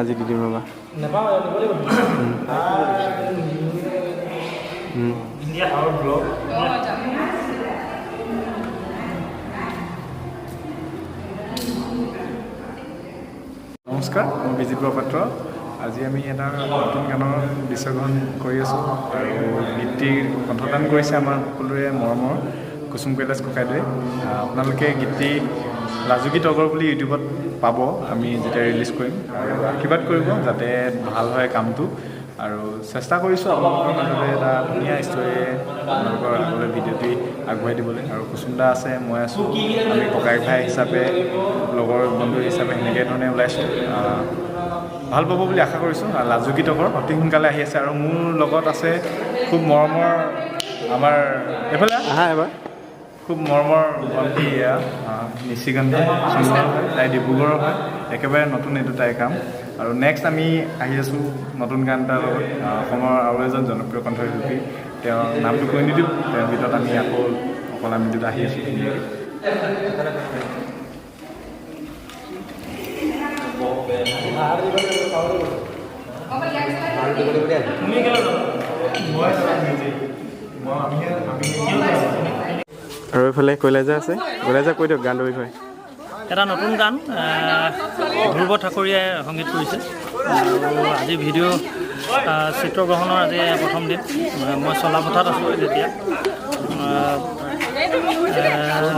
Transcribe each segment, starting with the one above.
আজি দি দিম ৰ'বা নমস্কাৰ মই বিজিত বৰপাত্ৰ আজি আমি এটা নতুন গানৰ দৃশ্যগ্ৰহণ কৰি আছোঁ আৰু গীতটিৰ কণ্ঠদান কৰিছে আমাৰ সকলোৰে মৰমৰ কুসুম কৈলাশ ককাইদেৱে আপোনালোকে গীতটি লাজুকী তগৰ বুলি ইউটিউবত পাব আমি যেতিয়া ৰিলিজ কৰিম আৰু আশীৰ্বাদ কৰিব যাতে ভাল হয় কামটো আৰু চেষ্টা কৰিছোঁ আপোনালোকৰ মাজতে এটা ধুনীয়া ষ্টৰী আপোনালোকৰ আগলৈ ভিডিঅ'টি আগবঢ়াই দিবলৈ আৰু কুসুম দা আছে মই আছোঁ আমি ককাই ভাই হিচাপে লগৰ বন্ধু হিচাপে সেনেকৈ ধৰণে ওলাইছোঁ ভাল পাব বুলি আশা কৰিছোঁ লাজুকী তগৰ অতি সোনকালে আহি আছে আৰু মোৰ লগত আছে খুব মৰমৰ আমাৰ এইফালে আহা এবাৰ খুব মৰমৰ ভণ্টি নিশিকান্ত সোণোৱাল হয় তাই ডিব্ৰুগড়ৰ হয় একেবাৰে নতুন এইটো তাইৰ কাম আৰু নেক্সট আমি আহি আছোঁ নতুন গান এটাৰ লগত অসমৰ আৰু এজন জনপ্ৰিয় কণ্ঠশিল্পী তেওঁৰ নামটো কৈ নিদিওঁ তেওঁৰ ভিতৰত আমি আকৌ অকল আমি দুটা আহি আছোঁ আৰু এইফালে কৈলাজা আছে কৈলাজা কৈ দিয়ক গানটোৰ বিষয়ে এটা নতুন গান ধ্ৰুৱ ঠাকুৰীয়াই সংগীত কৰিছে আৰু আজি ভিডিঅ' চিত্ৰগ্ৰহণৰ আজি প্ৰথম দিন মই চলাপথাত আছোঁ তেতিয়া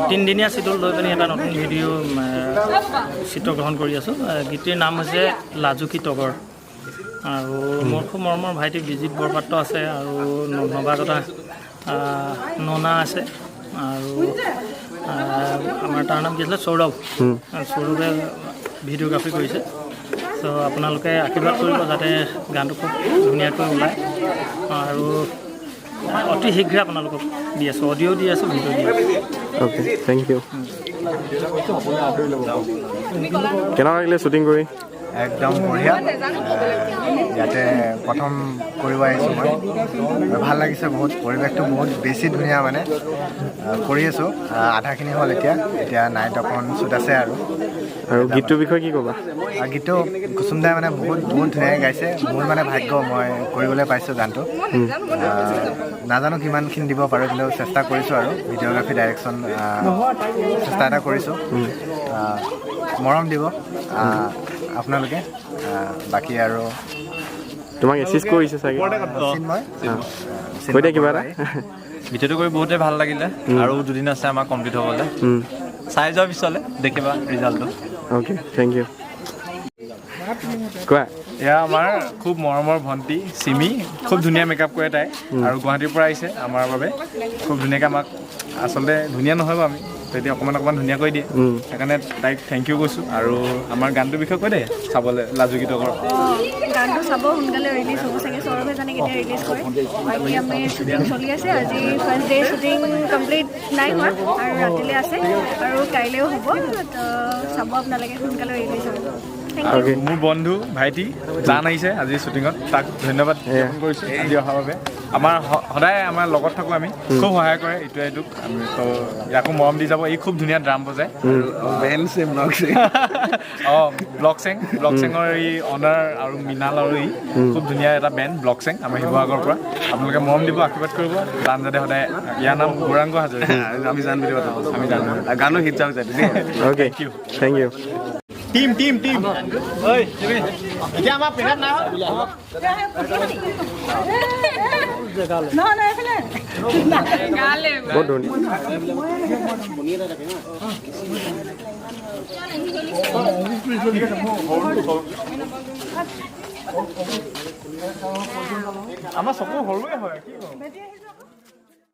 তিনিদিনীয়া চিডিউল লৈ পিনি এটা নতুন ভিডিঅ' চিত্ৰগ্ৰহণ কৰি আছোঁ গীতটিৰ নাম হৈছে লাজুকী তগৰ আৰু মোৰ খুব মৰমৰ ভাইটি বিজিত বৰপাত্ৰ আছে আৰু নৱাগতা ননা আছে আৰু আমাৰ তাৰ নাম কি আছিলে সৌৰভ সৌৰভে ভিডিঅ'গ্ৰাফী কৰিছে চ' আপোনালোকে আশীৰ্বাদ কৰিব যাতে গানটো খুব ধুনীয়াকৈ ওলায় আৰু অতি শীঘ্ৰে আপোনালোকক দি আছোঁ অডিঅ' দি আছোঁ ভিডিঅ' দি আছোঁ অ'কে থেংক ইউ কেনেকুৱা লাগিলে শ্বুটিং কৰি একদম বঢ়িয়া ইয়াতে প্ৰথম কৰিব আহিছোঁ মই ভাল লাগিছে বহুত পৰিৱেশটো বহুত বেছি ধুনীয়া মানে কৰি আছোঁ আধাখিনি হ'ল এতিয়া নাইট অকণ শ্বুট আছে আৰু গীতটোৰ বিষয়ে কি ক'বা গীতটো কুসুম দাই মানে বহুত ধুনীয়াকৈ গাইছে মোৰ মানে ভাগ্য মই কৰিবলৈ পাইছোঁ গানটো নাজানো কিমানখিনি দিব পাৰোঁ কিন্তু চেষ্টা কৰিছোঁ আৰু ভিডিঅ'গ্ৰাফী ডাইৰেকশ্যন চেষ্টা এটা কৰিছোঁ মৰম দিব আপোনালোকে বাকী আৰু তোমাক এচিষ্ট কৰিছে চাগে কৈ দিয়া কিবা এটা ভিডিঅ'টো কৰি বহুতেই ভাল লাগিলে আৰু দুদিন আছে আমাৰ কমপ্লিট হ'বলৈ চাই যোৱাৰ পিছলৈ দেখিবা ৰিজাল্টটো অ'কে থেংক ইউ কোৱা এয়া আমাৰ খুব মৰমৰ ভণ্টি চিমি খুব ধুনীয়া মেকআপ কৰে তাই আৰু গুৱাহাটীৰ পৰা আহিছে আমাৰ বাবে খুব ধুনীয়াকৈ আমাক আচলতে ধুনীয়া নহয় বাৰু আমি তেতিয়া অকণমান ধুনীয়া কৰি দিয়ে সেইকাৰণে তাইক থেংক ইউ কৈছোঁ আৰু আমাৰ গানটোৰ বিষয়ে কৈ দে চাবলৈ লাজুকী তগৰ গানটো চাব সোনকালে ৰিলিজ হ'ব চাগে সৌৰভে জানে কেতিয়া ৰিলিজ কৰে বাকী আমি শ্বুটিং চলি আছে আজি ফাৰ্ষ্ট ডে শ্বুটিং কমপ্লিট নাই হোৱা আৰু ৰাতিলৈ আছে আৰু কাইলৈও হ'ব চাব আপোনালোকে সোনকালে ৰিলিজ হ'ব অ'কে মোৰ বন্ধু ভাইটি জান আহিছে আজি শ্বুটিঙত তাক ধন্যবাদ জ্ঞাপন কৰিছোঁ আজি অহাৰ বাবে আমাৰ সদায় আমাৰ লগত থাকোঁ আমি খুব সহায় কৰে ইটোৱে ইটোক আমি তো ইয়াকো মৰম দি যাব এই খুব ধুনীয়া ড্ৰাম বজায় অঁ ব্লকচেঙৰ এই অনাৰ আৰু মৃণাল আৰু ই খুব ধুনীয়া এটা বেণ্ড ব্লকচেং আমাৰ শিৱসাগৰৰ পৰা আপোনালোকে মৰম দিব আশীৰ্বাদ কৰিব জান যাতে সদায় ইয়াৰ নাম গৌৰাংগ হাজৰিকা আমি জান বুলি কথা আমি জানো গানো হিট যাওক যাতে অ'কে থেংক ইউ টিম ঐ এতিয়া আমাৰ পেনাত নাই বহুত ধুনীয়া আমাৰ চকু সৰুৱে হয় কি